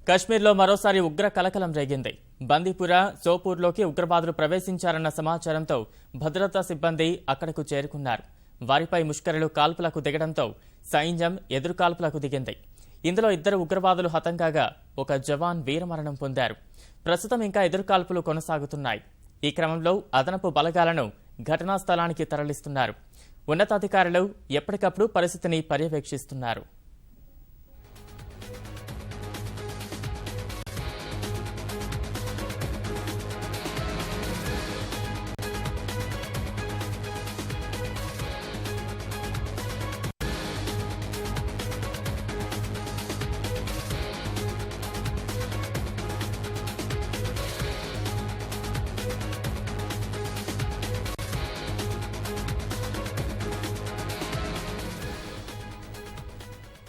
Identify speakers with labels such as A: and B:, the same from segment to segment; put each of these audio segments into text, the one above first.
A: కశ్మీర్లో మరోసారి ఉగ్ర కలకలం రేగింది. బందీపుర సోపూర్లోకి ఉగ్రవాదులు ప్రవేశించారన్న సమాచారంతో భద్రతా సిబ్బంది అక్కడకు చేరుకున్నారు. వారిపై ముష్కరులు కాల్పులకు దిగడంతో సైన్యం ఎదురుకాల్పులకు దిగింది. ఇందులో 2 ఉగ్రవాదులు హతం కాగా ఒక జవాన్ వీరమరణం పొందారు. ప్రస్తుతం ఇంకా ఎదురుకాల్పులు కొనసాగుతున్నాయి. ఈ క్రమంలో అదనపు బలగాలను ఘటనా స్థలానికి తరలిస్తున్నారు. ఉన్నతాధికారులు ఎప్పటికప్పుడు పరిస్థితిని పర్యవేక్షిస్తున్నారు.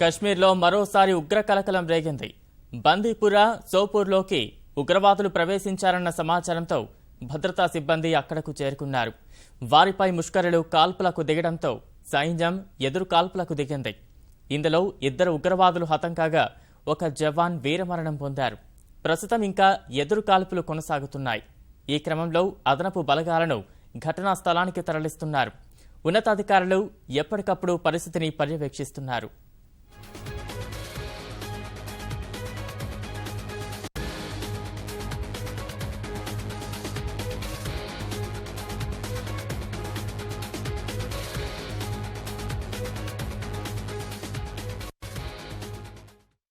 A: కశ్మీర్లో మరోసారి ఉగ్ర కలకలం రేగింది. బందీపుర సోపూర్లోకి ఉగ్రవాదులు ప్రవేశించారన్న సమాచారంతో భద్రతా సిబ్బంది అక్కడకు చేరుకున్నారు. వారిపై ముష్కరులు కాల్పులకు దిగడంతో సైన్యం ఎదురు కాల్పులకు దిగింది. ఇందులో 2 ఉగ్రవాదులు హతం కాగా ఒక జవాన్ వీరమరణం పొందారు. ప్రస్తుతం ఇంకా ఎదురు కాల్పులు కొనసాగుతున్నాయి. ఈ క్రమంలో అదనపు బలగాలను ఘటనా స్థలానికి తరలిస్తున్నారు. ఉన్నతాధికారులు ఎప్పటికప్పుడు పరిస్థితిని పర్యవేక్షిస్తున్నారు.